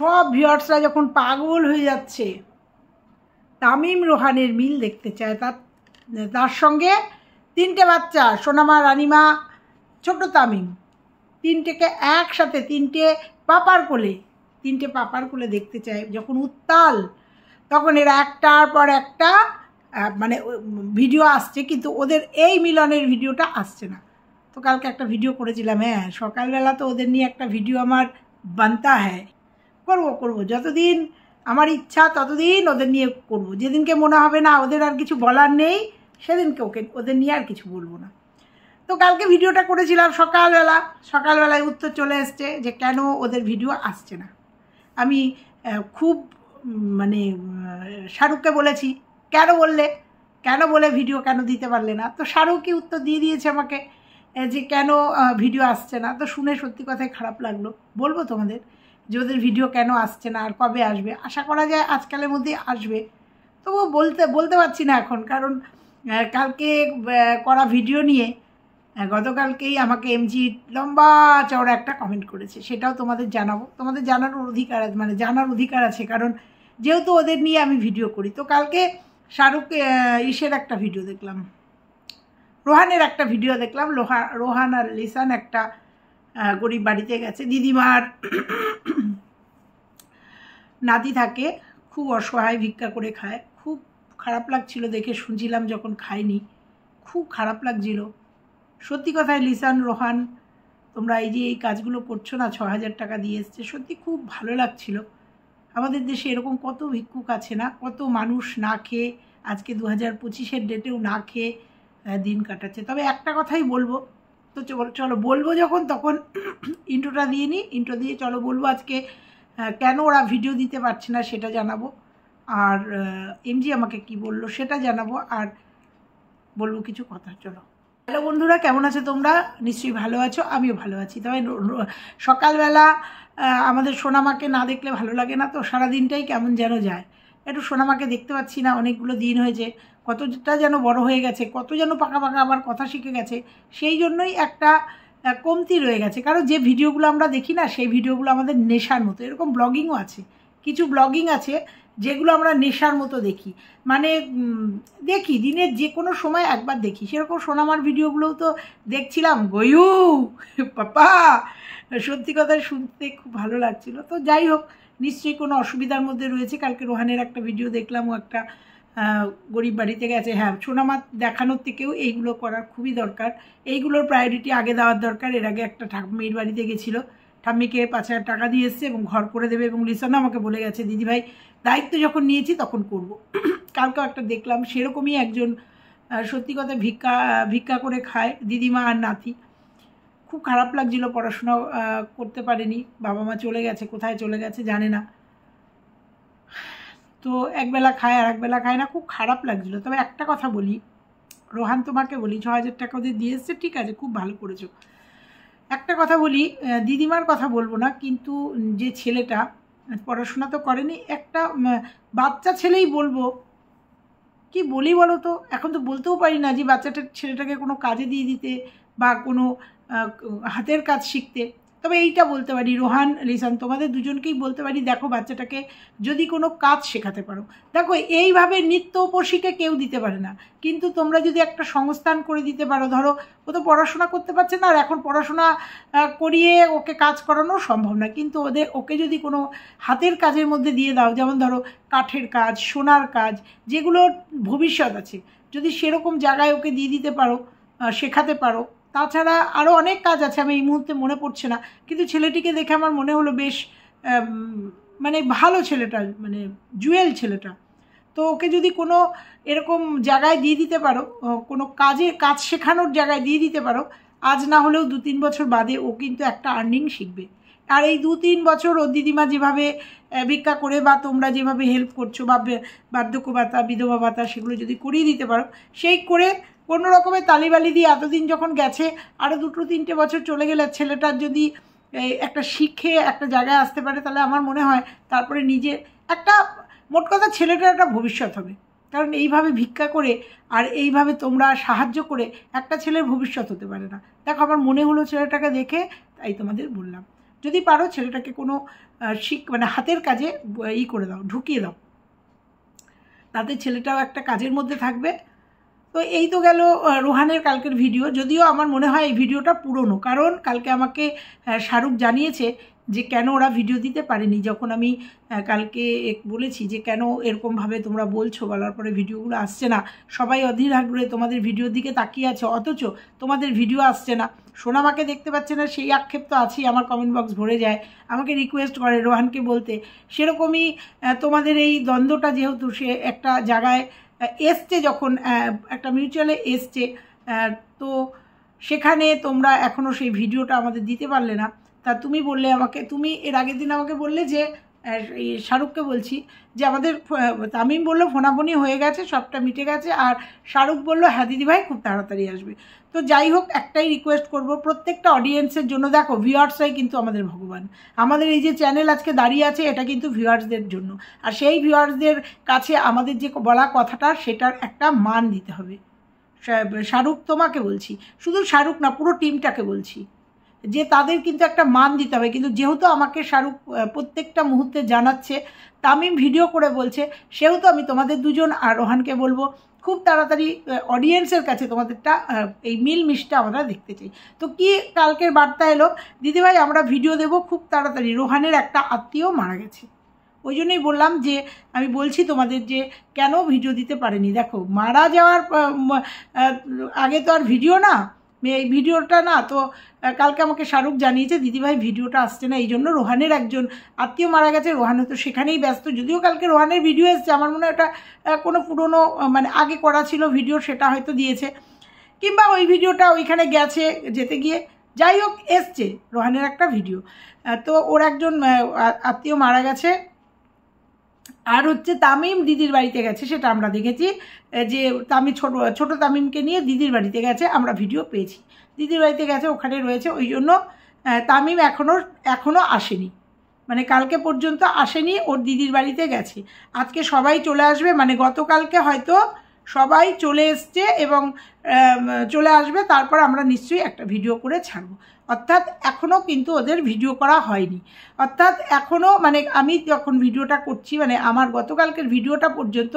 সব ভিউয়ার্সরা যখন পাগল হয়ে যাচ্ছে তামিম রোহানের মিল দেখতে চায়, তার সঙ্গে 3টে বাচ্চা, সোনামা, রানিমা, ছোট তামিম, 3টেকে একসাথে 3টে পাপার কোলে দেখতে চায়। যখন উত্তাল তখন এরা একটার পর একটা মানে ভিডিও আসছে, কিন্তু ওদের এই মিলনের ভিডিওটা আসছে না। তো কালকে একটা ভিডিও করেছিলাম, হ্যাঁ সকালবেলা তো ওদের নিয়ে একটা ভিডিও আমার বানতা হ্যাঁ, করবো যতদিন আমার ইচ্ছা ততদিন ওদের নিয়ে করব। যেদিনকে মনে হবে না ওদের আর কিছু বলার নেই সেদিনকে ওদের নিয়ে আর কিছু বলবো না। তো কালকে ভিডিওটা করেছিলাম সকালবেলায় উত্তর চলে এসছে যে কেন ওদের ভিডিও আসছে না। আমি খুব মানে শাহরুখকে বলেছি কেন বলে ভিডিও কেন দিতে পারলে না। তো শাহরুখই উত্তর দিয়ে দিয়েছে আমাকে যে কেন ভিডিও আসছে না। তো শুনে সত্যি কথাই খারাপ লাগলো। বলবো তোমাদের যে ওদের ভিডিও কেন আসছে না আর কবে আসবে। আশা করা যায় আজকালের মধ্যেই আসবে, তবুও বলতে পারছি না এখন, কারণ কালকে করা ভিডিও নিয়ে গতকালকেই আমাকে এমজি লম্বা চওড়া একটা কমেন্ট করেছে, সেটাও তোমাদের জানাবো। তোমাদের জানার অধিকার আছে, কারণ যেহেতু ওদের নিয়ে আমি ভিডিও করি। তো কালকে শাহরুখ একটা ভিডিও দেখলাম, রোহানের একটা ভিডিও দেখলাম। রোহান আর লিসান একটা গরিব বাড়িতে গেছে, দিদিমার নাতি থাকে, খুব অসহায়, ভিক্ষা করে খায়। খুব খারাপ লাগছিল দেখে, শুনছিলাম যখন খায়নি খুব খারাপ লাগছিল। সত্যি কথায় লিসান, রোহান, তোমরা এই যে এই কাজগুলো করছো না, 6000 টাকা দিয়ে এসছে, সত্যি খুব ভালো লাগছিল। আমাদের দেশে এরকম কত ভিক্ষুক আছে না, কত মানুষ না খেয়ে আজকে 2025-এর ডেটেও না খেয়ে দিন কাটাচ্ছে। তবে একটা কথাই বলবো, তো চলো বলবো যখন, তখন ইন্ট্রোটা দিয়ে নিই। ইন্ট্রো দিয়ে চলো বলবো আজকে কেন ওরা ভিডিও দিতে পারছে না সেটা জানাবো, আর এমজি আমাকে কি বললো সেটা জানাবো, আর বলবো কিছু কথা। চলো। হ্যালো বন্ধুরা, কেমন আছো তোমরা? নিশ্চয়ই ভালো আছো, আমিও ভালো আছি। তবে সকালবেলা আমাদের সোনামাকে না দেখলে ভালো লাগে না, তো সারাদিনটাই কেমন যেন যায়। একটু সোনামাকে দেখতে পাচ্ছি না, অনেকগুলো দিন হয়েছে, কতটা যেন বড় হয়ে গেছে, কত যেন পাকা আবার কথা শিখে গেছে। সেই জন্যই একটা কমতি রয়ে গেছে, কারণ যে ভিডিওগুলো আমরা দেখি না সেই ভিডিওগুলো আমাদের নেশার মতো। এরকম ব্লগিংও আছে, কিছু ব্লগিং আছে যেগুলো আমরা নেশার মতো দেখি, মানে দেখি দিনের যে কোনো সময় একবার দেখি। সেরকম সোনামার ভিডিওগুলোও তো দেখছিলাম, গয়ু পাপা, সত্যি কথা শুনতে খুব ভালো লাগছিল। তো যাই হোক, নিশ্চয়ই কোনো অসুবিধার মধ্যে রয়েছে। কালকে রোহানের একটা ভিডিও দেখলাম, ও একটা গরিব বাড়িতে গেছে। হ্যাঁ, সোনামা দেখানোর থেকেও এইগুলো করার খুবই দরকার, এইগুলোর প্রায়োরিটি আগে দেওয়ার দরকার। এর আগে একটা ঠাম্মির বাড়িতে গেছিলো, ঠাম্মিকে 5000 টাকা দিয়ে এসছে এবং ঘর করে দেবে, এবং লিসানও আমাকে বলে গেছে দিদিভাই দায়িত্ব যখন নিয়েছি তখন করব। কালকেও একটা দেখলাম সেরকমই একজন, সত্যি কথা ভিক্ষা করে খায়, দিদিমা আর নাতি। খুব খারাপ লাগছিল, পড়াশোনা করতে পারেনি, বাবা মা চলে গেছে, কোথায় চলে গেছে জানে না, তো একবেলা খায় আর একবেলা খায় না, খুব খারাপ লাগছিল। তবে একটা কথা বলি, রোহান তোমাকে বলি, 6000 টাকা ওদের দিয়ে এসছে, ঠিক আছে, খুব ভালো করেছো। একটা কথা বলি, দিদিমার কথা বলবো না, কিন্তু যে ছেলেটা পড়াশোনা তো করেনি, একটা বাচ্চা ছেলেই বলবো, কি বলি বলো তো, এখন তো বলতেও পারি না যে ছেলেটাকে কোনো কাজে দিয়ে দিতে বা কোনো হাতের কাজ শিখতে। তবে এইটা বলতে পারি, রোহান, লিসান, তোমাদের দুজনকেই বলতে পারি, দেখো বাচ্চাটাকে যদি কোনো কাজ শেখাতে পারো। দেখো এইভাবে নিত্য উপশিকে কেউ দিতে পারে না, কিন্তু তোমরা যদি একটা সংস্থান করে দিতে পারো, ধরো ও তো পড়াশোনা করতে পারছে না, আর এখন পড়াশোনা করিয়ে ওকে কাজ করানো সম্ভব না, কিন্তু ওকে যদি কোনো হাতের কাজের মধ্যে দিয়ে দাও, যেমন ধরো কাঠের কাজ, সোনার কাজ, যেগুলোর ভবিষ্যৎ আছে, যদি সেরকম জায়গায় ওকে দিয়ে দিতে পারো, শেখাতে পারো। তাছাড়া আরও অনেক কাজ আছে, আমি এই মুহূর্তে মনে পড়ছে না, কিন্তু ছেলেটিকে দেখে আমার মনে হলো বেশ মানে ভালো ছেলেটা, মানে জুয়েল ছেলেটা। তো ওকে যদি কোনো এরকম জায়গায় দিয়ে দিতে পারো, কোনো কাজ শেখানোর জায়গায় দিয়ে দিতে পারো, আজ না হলেও 2-3 বছর বাদে ও কিন্তু একটা আর্নিং শিখবে। আর এই 2-3 বছর ও দিদিমা যেভাবে ভিক্ষা করে বা তোমরা যেভাবে হেল্প করছো, বা বার্ধক্য ভাতা, বিধবা ভাতা, সেগুলো যদি করিয়ে দিতে পারো, সেই করে কোনো রকমের তালিবালি দিয়ে এতদিন যখন গেছে, আরও 2-3 বছর চলে গেলে ছেলেটার যদি একটা শিখে একটা জায়গায় আসতে পারে, তাহলে আমার মনে হয় তারপরে নিজে একটা, মোট কথা ছেলেটার একটা ভবিষ্যৎ হবে। কারণ এইভাবে ভিক্ষা করে আর এইভাবে তোমরা সাহায্য করে একটা ছেলের ভবিষ্যৎ হতে পারে না। দেখো, আমার মনে হলো ছেলেটাকে দেখে, তাই তোমাদের বললাম। যদি পারো ছেলেটাকে কোনো মানে হাতের কাজে করে দাও, ঢুকিয়ে দাও, তাতে ছেলেটাও একটা কাজের মধ্যে থাকবে। তো এই তো গেল রোহানের কালকের ভিডিও। যদিও আমার মনে হয় এই ভিডিওটা পুরনো, কারণ কালকে আমাকে শাহরুখ জানিয়েছে যে কেন ওরা ভিডিও দিতে পারেনি। যখন আমি কালকে বলেছি যে কেন এরকমভাবে তোমরা বলছো, বলার পরে ভিডিওগুলো আসছে না, সবাই অধীর আগ্রহে তোমাদের ভিডিওর দিকে তাকিয়ে আছে, অথচ তোমাদের ভিডিও আসছে না, সোনামাকে দেখতে পাচ্ছে না, সেই আক্ষেপ তো আছেই। আমার কমেন্ট বক্স ভরে যায়, আমাকে রিকোয়েস্ট করে রোহানকে বলতে। সেরকমই তোমাদের এই দ্বন্দ্বটা যেহেতু সে একটা জায়গায় এসছে, যখন একটা মিউচুয়ালে এসছে, তো সেখানে তোমরা এখনও সেই ভিডিওটা আমাদের দিতে পারলে না। তা তুমি বললে আমাকে, তুমি এর আগের দিন আমাকে বললে যে শাহরুখকে বলছি যে আমাদের তামিম বললো ফোনাফোনি হয়ে গেছে, সবটা মিটে গেছে, আর শাহরুখ বললো হ্যাঁ দিদিভাই খুব তাড়াতাড়ি আসবে। তো যাই হোক, একটাই রিকোয়েস্ট করব প্রত্যেকটা অডিয়েন্সের জন্য, দেখো ভিউয়ার্সরাই কিন্তু আমাদের ভগবান। আমাদের এই যে চ্যানেল আজকে দাঁড়িয়ে আছে, এটা কিন্তু ভিউয়ার্সদের জন্য, আর সেই ভিউয়ার্সদের কাছে আমাদের যে বলা কথাটা, সেটার একটা মান দিতে হবে। শাহরুখ তোমাকে বলছি, শুধু শাহরুখ না, পুরো টিমটাকে বলছি যে তাদের কিন্তু একটা মান দিতে হবে। কিন্তু যেহেতু আমাকে শাহরুখ প্রত্যেকটা মুহূর্তে জানাচ্ছে, তামিম ভিডিও করে বলছে, সেহেতু আমি তোমাদের দুজন আর রোহানকে বলবো খুব তাড়াতাড়ি অডিয়েন্সের কাছে তোমাদেরটা এই মিলমিশটা আমরা দেখতে চাই। তো কি কালকের বার্তা এলো, দিদিভাই আমরা ভিডিও দেব খুব তাড়াতাড়ি, রোহানের একটা আত্মীয় মারা গেছে। ওই জন্যই বললাম যে আমি বলছি তোমাদের যে কেন ভিডিও দিতে পারেনি। দেখো মারা যাওয়ার আগে তো আর ভিডিও না, এই ভিডিওটা না, তো কালকে আমাকে শাহরুখ জানিয়েছে দিদিভাই ভিডিওটা আসছে না, এই জন্য রোহানের একজন আত্মীয় মারা গেছে, রোহান তো সেখানেই ব্যস্ত। যদিও কালকে রোহানের ভিডিও এসছে, আমার মনে হয় এটা কোনো পুরনো মানে আগে করা ছিল ভিডিও, সেটা হয়তো দিয়েছে, কিংবা ওই ভিডিওটা ওইখানে গেছে, যেতে গিয়ে যাই হোক এসছে রোহানের একটা ভিডিও। তো ওর একজন আত্মীয় মারা গেছে, আর হচ্ছে তামিম দিদির বাড়িতে গেছে, সেটা আমরা দেখেছি যে ছোট তামিমকে নিয়ে দিদির বাড়িতে গেছে, আমরা ভিডিও পেয়েছি। দিদির বাড়িতে গেছে, ওখানে রয়েছে, ওই জন্য তামিম এখনও আসেনি, মানে কালকে পর্যন্ত আসেনি, ওর দিদির বাড়িতে গেছে। আজকে সবাই চলে আসবে, মানে গতকালকে হয়তো সবাই চলে এসছে এবং চলে আসবে, তারপর আমরা নিশ্চয়ই একটা ভিডিও করে ছাড়বো। অর্থাৎ এখনও কিন্তু ওদের ভিডিও করা হয়নি, অর্থাৎ এখনও মানে আমি যখন ভিডিওটা করছি, মানে আমার গতকালকের ভিডিওটা পর্যন্ত,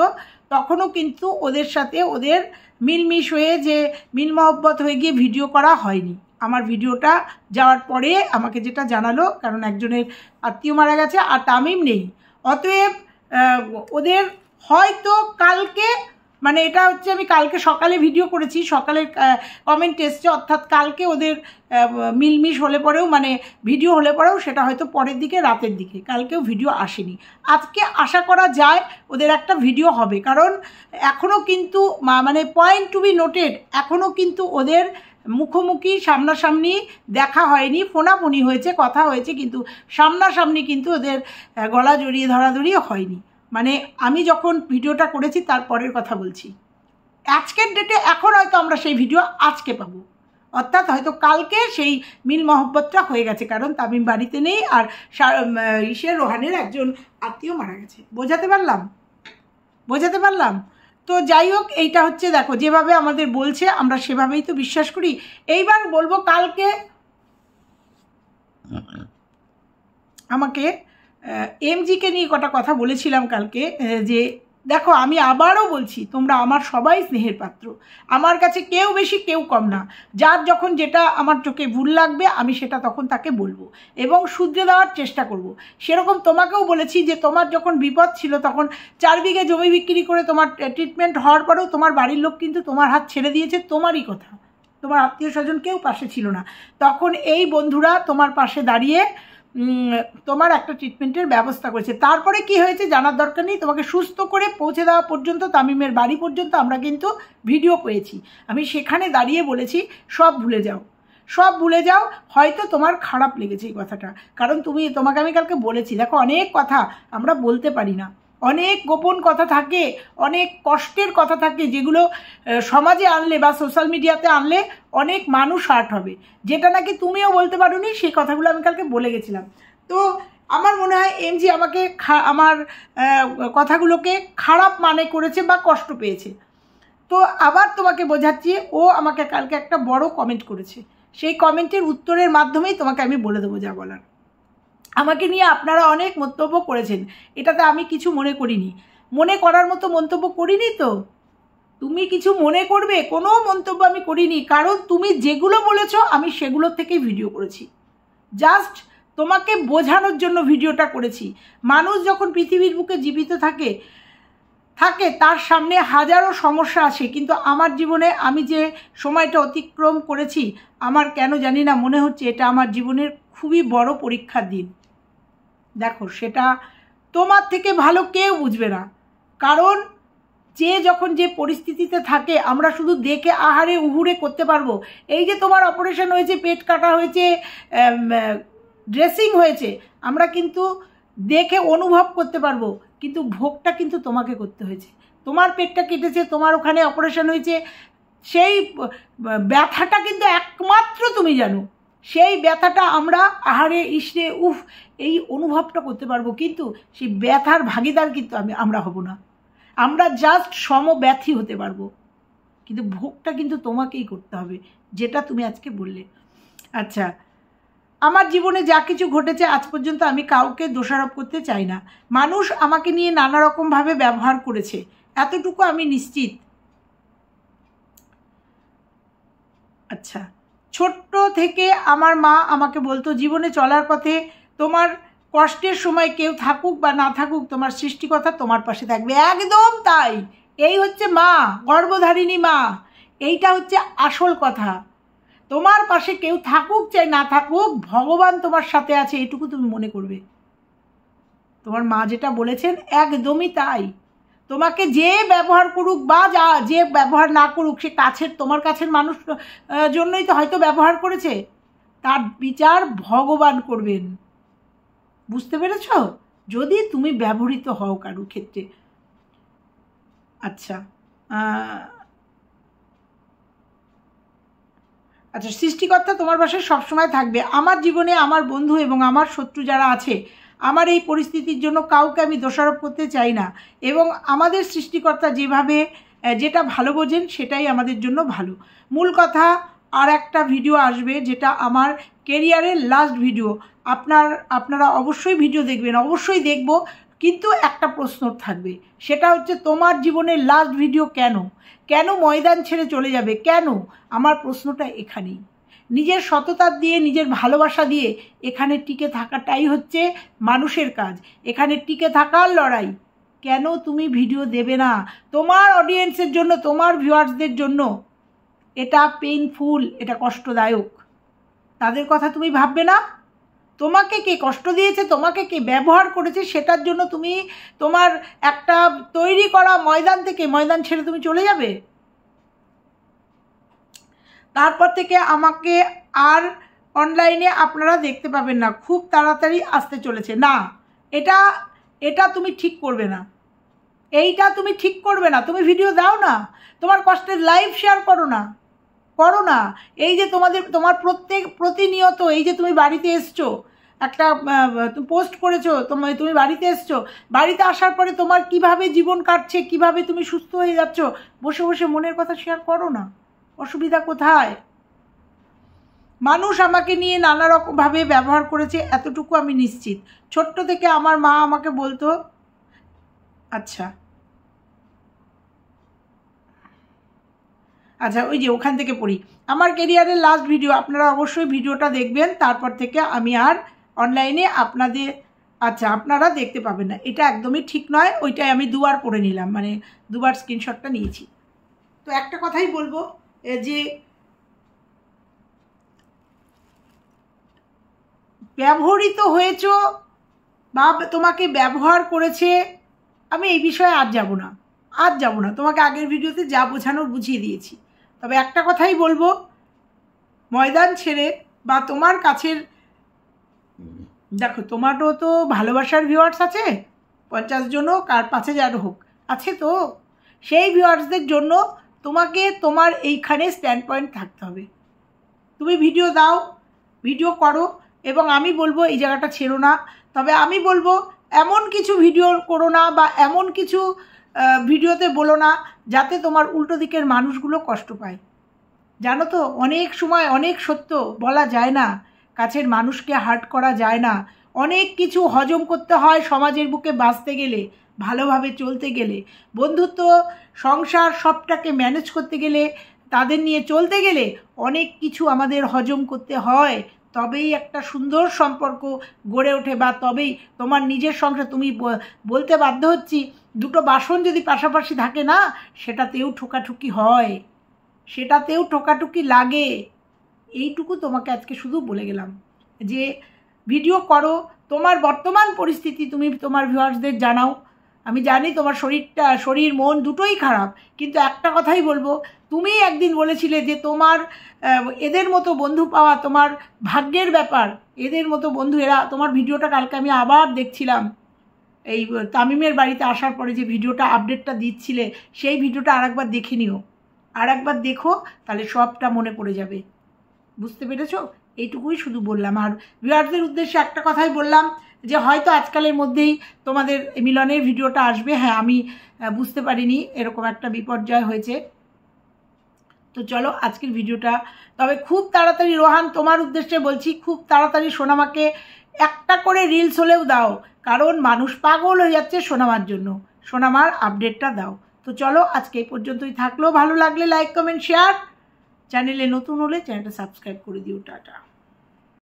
তখনও কিন্তু ওদের সাথে ওদের মিলমিশ হয়ে যে মিল মহব্বত হয়ে গিয়ে ভিডিও করা হয়নি। আমার ভিডিওটা যাওয়ার পরে আমাকে যেটা জানালো, কারণ একজনের আত্মীয় মারা গেছে আর তামিম নেই, অতএব ওদের হয়তো কালকে, মানে এটা হচ্ছে আমি কালকে সকালে ভিডিও করেছি, সকালের কমেন্ট এসছে, অর্থাৎ কালকে ওদের মিলমিশ হলে পরেও, মানে ভিডিও হলে পরেও সেটা হয়তো পরের দিকে, রাতের দিকে, কালকেও ভিডিও আসেনি। আজকে আশা করা যায় ওদের একটা ভিডিও হবে, কারণ এখনও কিন্তু মানে পয়েন্ট টু বি নোটেড, এখনও কিন্তু ওদের মুখোমুখি সামনাসামনি দেখা হয়নি, ফোনাফোনি হয়েছে, কথা হয়েছে, কিন্তু সামনাসামনি কিন্তু ওদের গলা জড়িয়ে ধরাধরি হয়নি। মানে আমি যখন ভিডিওটা করেছি তারপরের কথা বলছি, আজকের ডেটে এখন হয়তো আমরা সেই ভিডিও আজকে পাবো, অর্থাৎ হয়তো কালকে সেই মিল মহব্বতটা হয়ে গেছে, কারণ তামিম বাড়িতে নেই, আর রোহানের একজন আত্মীয় মারা গেছে। বোঝাতে পারলাম? তো যাই হোক, এইটা হচ্ছে দেখো যেভাবে আমাদের বলছে আমরা সেভাবেই তো বিশ্বাস করি। এইবার বলবো, কালকে আমাকে এমজিকে নিয়ে কটা কথা বলেছিলাম কালকে, যে দেখো আমি আবারও বলছি, তোমরা আমার সবাই স্নেহের পাত্র, আমার কাছে কেউ বেশি কেউ কম না। যার যখন যেটা আমার চোখে ভুল লাগবে আমি সেটা তখন তাকে বলবো এবং শুধরে দেওয়ার চেষ্টা করব। সেরকম তোমাকেও বলেছি যে তোমার যখন বিপদ ছিল, তখন 4 বিঘে জমি বিক্রি করে তোমার ট্রিটমেন্ট হওয়ার পরেও তোমার বাড়ির লোক কিন্তু তোমার হাত ছেড়ে দিয়েছে, তোমারই কথা, তোমার আত্মীয় স্বজন কেউ পাশে ছিল না। তখন এই বন্ধুরা তোমার পাশে দাঁড়িয়ে তোমার একটা ট্রিটমেন্টের ব্যবস্থা করেছে। তারপরে কি হয়েছে জানার দরকার নেই, তোমাকে সুস্থ করে পৌঁছে দেওয়া পর্যন্ত, তামিমের বাড়ি পর্যন্ত আমরা কিন্তু ভিডিও পেয়েছি। আমি সেখানে দাঁড়িয়ে বলেছি সব ভুলে যাও। হয়তো তোমার খারাপ লেগেছে এই কথাটা, কারণ তোমাকে আমি কালকে বলেছি, দেখো অনেক কথা আমরা বলতে পারি না, অনেক গোপন কথা থাকে, অনেক কষ্টের কথা থাকে, যেগুলো সমাজে আনলে বা সোশ্যাল মিডিয়াতে আনলে অনেক মানুষ হার্ট হবে, যেটা নাকি তুমিও বলতে পারোনি, সেই কথাগুলো আমি কালকে বলে গেছিলাম। তো আমার মনে হয় এমজি আমাকে আমার কথাগুলোকে খারাপ মানে করেছে বা কষ্ট পেয়েছে। তো আবার তোমাকে বোঝাচ্ছি, ও আমাকে কালকে একটা বড় কমেন্ট করেছে, সেই কমেন্টের উত্তরের মাধ্যমেই তোমাকে আমি বলে দেবো যা বলার। আমাকে নিয়ে আপনারা অনেক মন্তব্য করেছেন, এটাতে আমি কিছু মনে করিনি, মনে করার মতো মন্তব্য করিনি। তো তুমি কিছু মনে করবে? কোনো মন্তব্য আমি করিনি, কারণ তুমি যেগুলো বলেছো আমি সেগুলো থেকেই ভিডিও করেছি। জাস্ট তোমাকে বোঝানোর জন্য ভিডিওটা করেছি। মানুষ যখন পৃথিবীর বুকে জীবিত থাকে তার সামনে হাজারো সমস্যা আসে, কিন্তু আমার জীবনে আমি যে সময়টা অতিক্রম করেছি, আমার কেন জানি না মনে হচ্ছে এটা আমার জীবনের খুবই বড় পরীক্ষার দিন। দেখো, সেটা তোমার থেকে ভালো কেউ বুঝবে না, কারণ যে যখন যে পরিস্থিতিতে থাকে আমরা শুধু দেখে আহারে উহুরে করতে পারবো। এই যে তোমার অপারেশন হয়েছে, পেট কাটা হয়েছে, ড্রেসিং হয়েছে, আমরা কিন্তু দেখে অনুভব করতে পারবো, কিন্তু ভোগটা কিন্তু তোমাকে করতে হয়েছে। তোমার পেটটা কেটেছে, তোমার ওখানে অপারেশন হয়েছে, সেই ব্যথাটা কিন্তু একমাত্র তুমি জানো। সেই ব্যথাটা আমরা আহারে ইসরে উফ এই অনুভবটা করতে পারবো, কিন্তু সেই ব্যথার ভাগিদার কিন্তু আমরা হব না। আমরা জাস্ট সমব্যথী হতে পারবো, কিন্তু ভোগটা কিন্তু তোমাকেই করতে হবে, যেটা তুমি আজকে বললে। আচ্ছা, আমার জীবনে যা কিছু ঘটেছে আজ পর্যন্ত আমি কাউকে দোষারোপ করতে চাই না। মানুষ আমাকে নিয়ে নানা রকমভাবে ব্যবহার করেছে, এতটুকু আমি নিশ্চিত। আচ্ছা, ছোট্ট থেকে আমার মা আমাকে বলতো, জীবনে চলার পথে তোমার কষ্টের সময় কেউ থাকুক বা না থাকুক, তোমার সৃষ্টিকর্তা তোমার পাশে থাকবে। একদম তাই, এই হচ্ছে মা, গর্ভধারিণী মা, এইটা হচ্ছে আসল কথা। তোমার পাশে কেউ থাকুক চাই না থাকুক, ভগবান তোমার সাথে আছে, এটুকু তুমি মনে করবে। তোমার মা যেটা বলেছেন একদমই তাই। তোমাকে যে ব্যবহার করুক বা যে ব্যবহার না করুক, সে তোমার কাছের মানুষ জন্যই তো হয়তো ব্যবহার করেছে, তার বিচার ভগবান করবেন। বুঝতে পেরেছ? যদি তুমি ব্যবহৃত হও কারোর ক্ষেত্রে। আচ্ছা আচ্ছা, সৃষ্টিকর্তা তোমার পাশে সবসময় থাকবে। আমার জীবনে আমার বন্ধু এবং আমার শত্রু যারা আছে, আমার এই পরিস্থিতির জন্য কাউকে আমি দোষারোপ করতে চাই না, এবং আমাদের সৃষ্টিকর্তা যেভাবে যেটা ভালো বোঝেন সেটাই আমাদের জন্য ভালো। মূল কথা, আর একটা ভিডিও আসবে যেটা আমার কেরিয়ারের লাস্ট ভিডিও। আপনারা অবশ্যই ভিডিও দেখবেন, অবশ্যই দেখব, কিন্তু একটা প্রশ্ন থাকবে, সেটা হচ্ছে তোমার জীবনের লাস্ট ভিডিও কেন ময়দান ছেড়ে চলে যাবে? কেন? আমার প্রশ্নটা এখানেই। নিজের সততা দিয়ে, নিজের ভালোবাসা দিয়ে এখানে টিকে থাকাটাই হচ্ছে মানুষের কাজ, এখানে টিকে থাকার লড়াই। কেন তুমি ভিডিও দেবে না? তোমার অডিয়েন্সের জন্য, তোমার ভিউয়ার্সদের জন্য এটা পেইনফুল, এটা কষ্টদায়ক। তাদের কথা তুমি ভাববে না? তোমাকে কে কষ্ট দিয়েছে, তোমাকে কে ব্যবহার করেছে, সেটার জন্য তুমি তোমার একটা তৈরি করা ময়দান ছেড়ে তুমি চলে যাবে? তারপর থেকে আমাকে আর অনলাইনে আপনারা দেখতে পাবেন না, খুব তাড়াতাড়ি আসতে চলেছে। না, এটা তুমি ঠিক করবে না, এইটা তুমি ঠিক করবে না। তুমি ভিডিও দাও না, তোমার কষ্টের লাইভ শেয়ার করো না। এই যে তোমার প্রতিনিয়ত এই যে তুমি বাড়িতে এসছো, একটা পোস্ট করেছো, তুমি বাড়িতে এসছো, বাড়িতে আসার পরে তোমার কিভাবে জীবন কাটছে, কিভাবে তুমি সুস্থ হয়ে যাচ্ছ, বসে বসে মনের কথা শেয়ার করো না। অসুবিধা কোথায়? মানুষ আমাকে নিয়ে নানা রকমভাবে ব্যবহার করেছে, এতটুকু আমি নিশ্চিত। ছোট্ট থেকে আমার মা আমাকে বলতো। আচ্ছা, ওই যে ওখান থেকে পড়ি, আমার কেরিয়ারের লাস্ট ভিডিও, আপনারা অবশ্যই ভিডিওটা দেখবেন। তারপর থেকে আমি আর অনলাইনে আপনারা দেখতে পাবেন না, এটা একদমই ঠিক নয়। ওইটাই আমি দুবার পড়ে নিলাম, মানে দুবার স্ক্রিনশটটা নিয়েছি। তো একটা কথাই বলবো, যে ব্যবহৃত হয়েছ বা তোমাকে ব্যবহার করেছে, আমি এই বিষয়ে আজ যাব না। তোমাকে আগের ভিডিওতে যা বোঝানোর বুঝিয়ে দিয়েছি। তবে একটা কথাই বলবো, ময়দান ছেড়ে বা তোমার কাছের, দেখো তোমারও তো ভালোবাসার ভিউয়ার্স আছে, 50 জন হোক আর 5000 হোক, আছে তো। সেই ভিউয়ার্সদের জন্য তোমাকে তোমার এইখানে স্ট্যান্ড পয়েন্ট থাকতে হবে। তুমি ভিডিও দাও, ভিডিও করো, এবং আমি বলবো এই জায়গাটা ছেড়ো না। তবে আমি বলবো এমন কিছু ভিডিও করো না বা এমন কিছু ভিডিওতে বলো না যাতে তোমার উল্টো দিকের মানুষগুলো কষ্ট পায়। জানো তো, অনেক সময় অনেক সত্য বলা যায় না, কাছের মানুষকে হার্ট করা যায় না, অনেক কিছু হজম করতে হয় সমাজের বুকে বাঁচতে গেলে, ভালোভাবে চলতে গেলে, বন্ধুত্ব সংসার সবটাকে ম্যানেজ করতে গেলে, তাদের নিয়ে চলতে গেলে অনেক কিছু আমাদের হজম করতে হয়। তবেই একটা সুন্দর সম্পর্ক গড়ে ওঠে, বা তবেই তোমার নিজের সংসার। তুমি বলতে বাধ্য হচ্ছি, দুটো বাসন যদি পাশাপাশি থাকে না, সেটাতেও ঠোকাঠুকি হয়, সেটাতেও ঠোকাঠুকি লাগে। এইটুকু তোমাকে আজকে শুধু বলে গেলাম যে ভিডিও করো, তোমার বর্তমান পরিস্থিতি তুমি তোমার ভিউয়ার্সদের জানাও। আমি জানি তোমার শরীর মন দুটোই খারাপ, কিন্তু একটা কথাই বলবো, তুমি একদিন বলেছিলে যে তোমার এদের মতো বন্ধু পাওয়া তোমার ভাগ্যের ব্যাপার। এদের মতো বন্ধু, এরা, তোমার ভিডিওটা কালকে আমি আবার দেখছিলাম, এই তামিমের বাড়িতে আসার পরে যে ভিডিওটা আপডেটটা দিচ্ছিলে, সেই ভিডিওটা আরেকবার দেখে নিও, আরেকবার দেখো, তাহলে সবটা মনে পড়ে যাবে। বুঝতে পেরেছো? এইটুকুই শুধু বললাম। আর ভিউয়ারদের উদ্দেশ্যে একটা কথাই বললাম যে হয়তো আজকালের মধ্যেই তোমাদের মিলনের ভিডিওটা আসবে। হ্যাঁ, আমি বুঝতে পারিনি এরকম একটা বিপর্যয় হয়েছে। তো চলো আজকের ভিডিওটা, তবে খুব তাড়াতাড়ি রোহান তোমার উদ্দেশ্যে বলছি, খুব তাড়াতাড়ি সোনামাকে একটা করে রিলস হলেও দাও, কারণ মানুষ পাগল হয়ে যাচ্ছে সোনামার জন্য। সোনামার আপডেটটা দাও। তো চলো আজকে এই পর্যন্তই থাকলো। ভালো লাগলে লাইক, কমেন্ট, শেয়ার। চ্যানেলে নতুন হলে চ্যানেলটা সাবস্ক্রাইব করে দিও। টাটা।